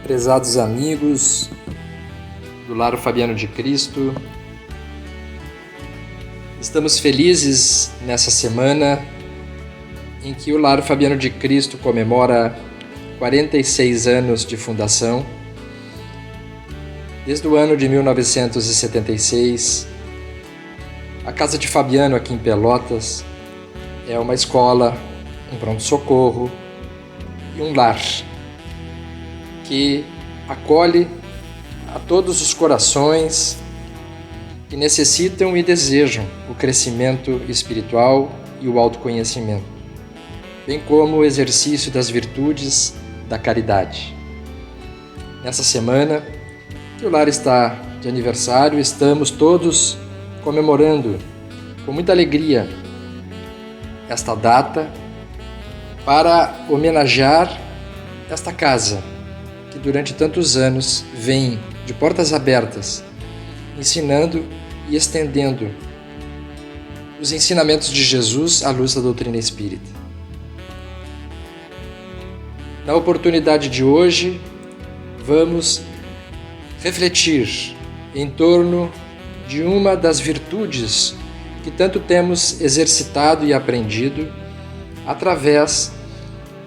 Prezados amigos do Lar Fabiano de Cristo, estamos felizes nessa semana em que o Lar Fabiano de Cristo comemora 46 anos de fundação. Desde o ano de 1976, a Casa de Fabiano aqui em Pelotas é uma escola, um pronto-socorro e um lar que acolhe a todos os corações que necessitam e desejam o crescimento espiritual e o autoconhecimento, bem como o exercício das virtudes da caridade. Nessa semana que o lar está de aniversário, estamos todos comemorando com muita alegria esta data para homenagear esta casa que durante tantos anos vem de portas abertas, ensinando e estendendo os ensinamentos de Jesus à luz da doutrina espírita. Na oportunidade de hoje, vamos refletir em torno de uma das virtudes que tanto temos exercitado e aprendido através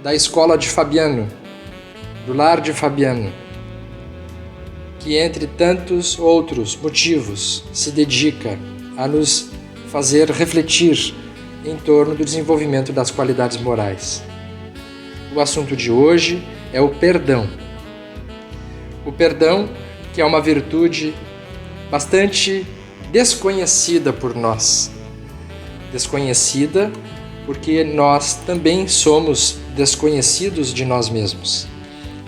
da Escola de Fabiano, do Lar de Fabiano, que entre tantos outros motivos se dedica a nos fazer refletir em torno do desenvolvimento das qualidades morais. O assunto de hoje é o perdão. O perdão, que é uma virtude bastante desconhecida por nós. Desconhecida porque nós também somos desconhecidos de nós mesmos.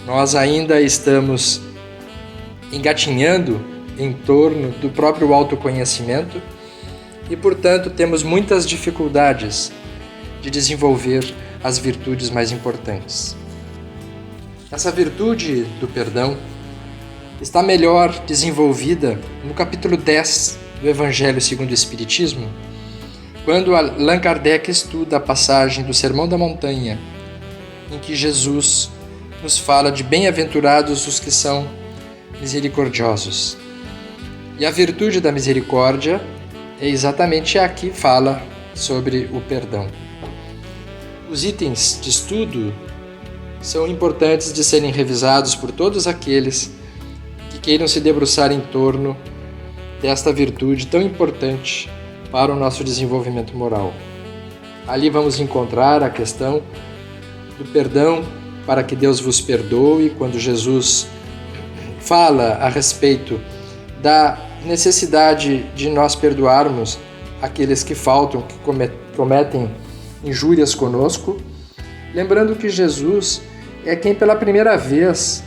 Nós ainda estamos engatinhando em torno do próprio autoconhecimento e, portanto, temos muitas dificuldades de desenvolver as virtudes mais importantes. Essa virtude do perdão está melhor desenvolvida no capítulo 10 do Evangelho segundo o Espiritismo, quando Allan Kardec estuda a passagem do Sermão da Montanha, em que Jesus nos fala de bem-aventurados os que são misericordiosos. E a virtude da misericórdia é exatamente a que fala sobre o perdão. Os itens de estudo são importantes de serem revisados por todos aqueles que queiram se debruçar em torno desta virtude tão importante para o nosso desenvolvimento moral. Ali vamos encontrar a questão do perdão para que Deus vos perdoe, quando Jesus fala a respeito da necessidade de nós perdoarmos aqueles que faltam, que cometem injúrias conosco, lembrando que Jesus é quem pela primeira vez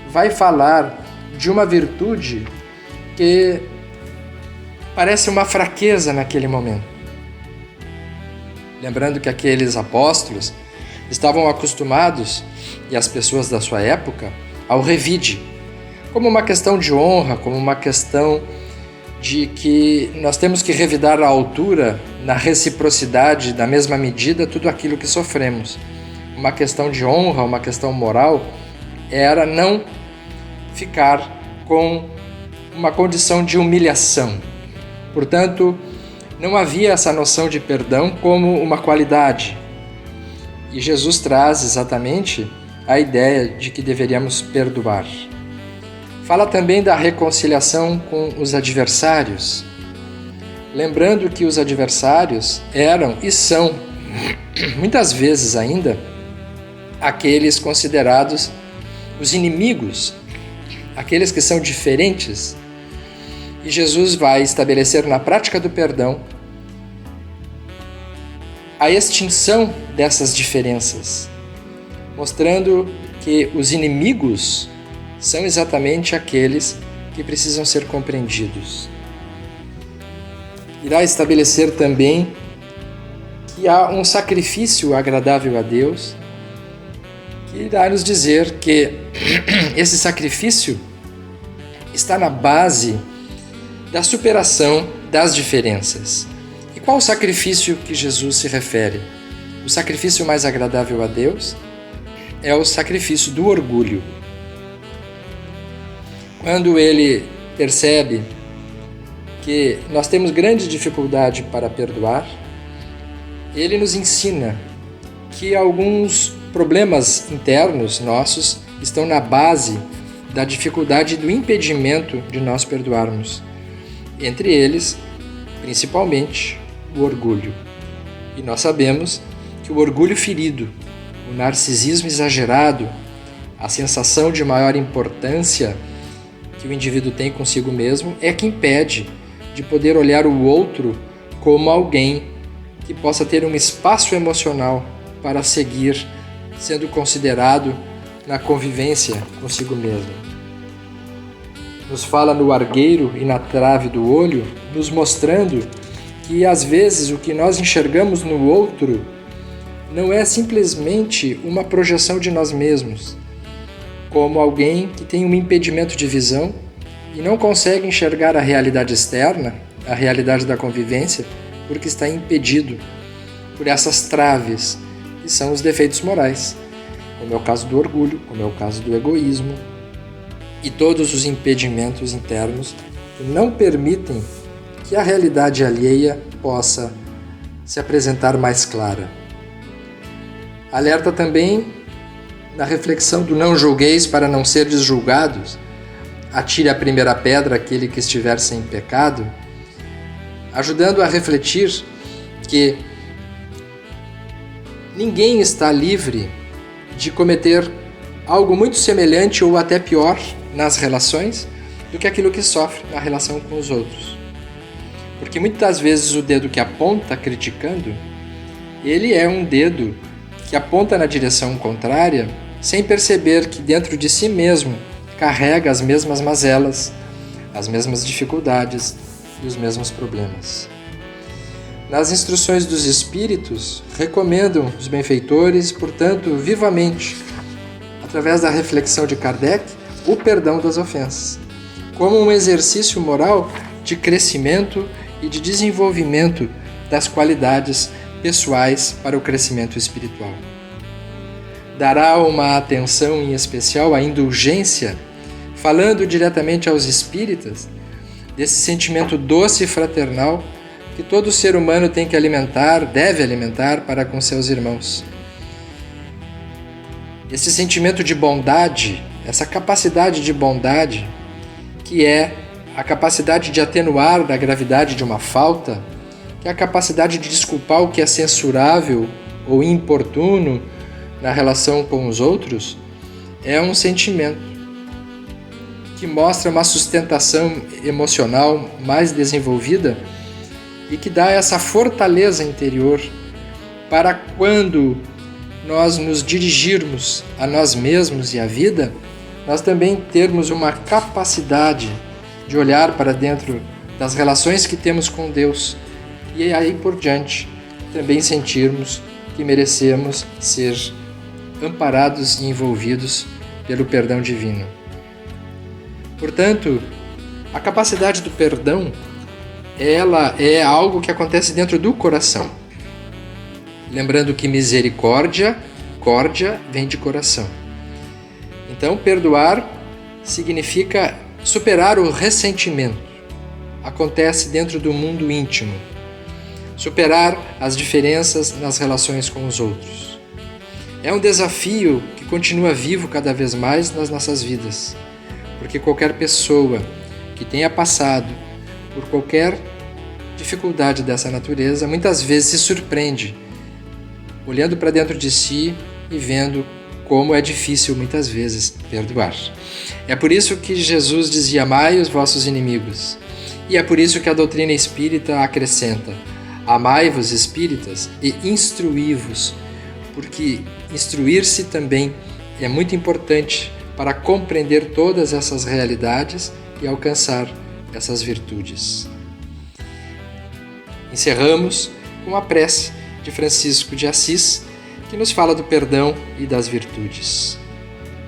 vai falar de uma virtude que parece uma fraqueza naquele momento. Lembrando que aqueles apóstolos estavam acostumados, e as pessoas da sua época, ao revide, como uma questão de honra, como uma questão de que nós temos que revidar à altura, na reciprocidade, da mesma medida, tudo aquilo que sofremos. Uma questão de honra, uma questão moral, era não ficar com uma condição de humilhação. Portanto, não havia essa noção de perdão como uma qualidade. E Jesus traz exatamente a ideia de que deveríamos perdoar. Fala também da reconciliação com os adversários, lembrando que os adversários eram e são, muitas vezes ainda, aqueles considerados os inimigos, aqueles que são diferentes. E Jesus vai estabelecer na prática do perdão a extinção dessas diferenças, mostrando que os inimigos são exatamente aqueles que precisam ser compreendidos. Irá estabelecer também que há um sacrifício agradável a Deus, que irá nos dizer que esse sacrifício está na base da superação das diferenças. E qual o sacrifício que Jesus se refere? O sacrifício mais agradável a Deus é o sacrifício do orgulho. quando ele percebe que nós temos grande dificuldade para perdoar, ele nos ensina que alguns problemas internos nossos estão na base da dificuldade do impedimento de nós perdoarmos. Entre eles, principalmente, o orgulho. E nós sabemos que o orgulho ferido, o narcisismo exagerado, a sensação de maior importância que o indivíduo tem consigo mesmo é que impede de poder olhar o outro como alguém que possa ter um espaço emocional para seguir sendo considerado na convivência consigo mesmo. Nos fala no argueiro e na trave do olho, nos mostrando que às vezes o que nós enxergamos no outro não é simplesmente uma projeção de nós mesmos, como alguém que tem um impedimento de visão e não consegue enxergar a realidade externa, a realidade da convivência, porque está impedido por essas traves, que são os defeitos morais, como é o caso do orgulho, como é o caso do egoísmo e todos os impedimentos internos que não permitem que a realidade alheia possa se apresentar mais clara. Alerta também na reflexão do não julgueis para não seres julgados, atire a primeira pedra aquele que estiver sem pecado, ajudando a refletir que ninguém está livre de cometer algo muito semelhante ou até pior nas relações do que aquilo que sofre na relação com os outros. Porque muitas vezes o dedo que aponta criticando, ele é um dedo que aponta na direção contrária sem perceber que dentro de si mesmo carrega as mesmas mazelas, as mesmas dificuldades e os mesmos problemas. Nas instruções dos Espíritos, recomendam os benfeitores, portanto, vivamente, através da reflexão de Kardec, o perdão das ofensas, como um exercício moral de crescimento e de desenvolvimento das qualidades pessoais para o crescimento espiritual. Dará uma atenção em especial à indulgência, falando diretamente aos espíritas desse sentimento doce e fraternal que todo ser humano tem que alimentar, deve alimentar para com seus irmãos. Esse sentimento de bondade, essa capacidade de bondade, que é a capacidade de atenuar da gravidade de uma falta, que é a capacidade de desculpar o que é censurável ou importuno na relação com os outros, é um sentimento que mostra uma sustentação emocional mais desenvolvida e que dá essa fortaleza interior para quando nós nos dirigirmos a nós mesmos e à vida, nós também termos uma capacidade de olhar para dentro das relações que temos com Deus e aí por diante também sentirmos que merecemos ser amparados e envolvidos pelo perdão divino. Portanto, a capacidade do perdão, ela é algo que acontece dentro do coração. Lembrando que misericórdia, córdia vem de coração. Então, perdoar significa superar o ressentimento. Acontece dentro do mundo íntimo. Superar as diferenças nas relações com os outros. É um desafio que continua vivo cada vez mais nas nossas vidas, porque qualquer pessoa que tenha passado por qualquer dificuldade dessa natureza, muitas vezes se surpreende, olhando para dentro de si e vendo como é difícil muitas vezes perdoar. É por isso que Jesus dizia: amai os vossos inimigos. E é por isso que a doutrina espírita acrescenta: amai-vos, espíritas, e instruí-vos, porque instruir-se também é muito importante para compreender todas essas realidades e alcançar essas virtudes. Encerramos com a prece de Francisco de Assis, que nos fala do perdão e das virtudes.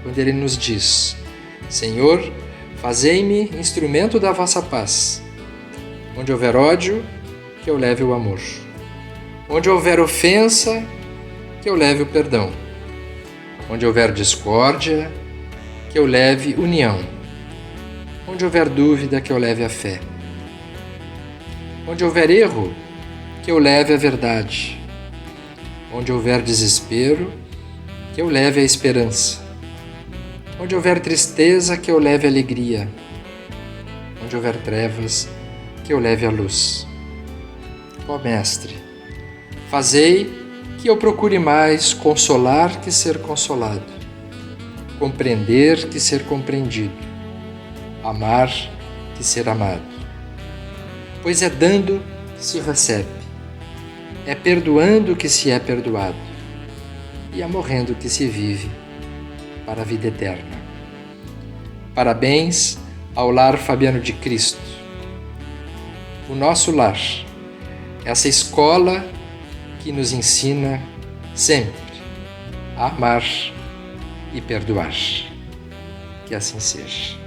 Quando ele nos diz: Senhor, fazei-me instrumento da vossa paz. Onde houver ódio, que eu leve o amor. Onde houver ofensa, que eu leve o perdão. Onde houver discórdia, que eu leve união. Onde houver dúvida, que eu leve a fé. Onde houver erro, que eu leve a verdade. Onde houver desespero, que eu leve a esperança. Onde houver tristeza, que eu leve a alegria. Onde houver trevas, que eu leve a luz. Ó Mestre, fazei que eu procure mais consolar que ser consolado, compreender que ser compreendido, amar que ser amado. Pois é dando que se recebe, é perdoando que se é perdoado, e é morrendo que se vive para a vida eterna. Parabéns ao Lar Fabiano de Cristo. O nosso lar, essa escola que nos ensina sempre a amar e perdoar. Que assim seja.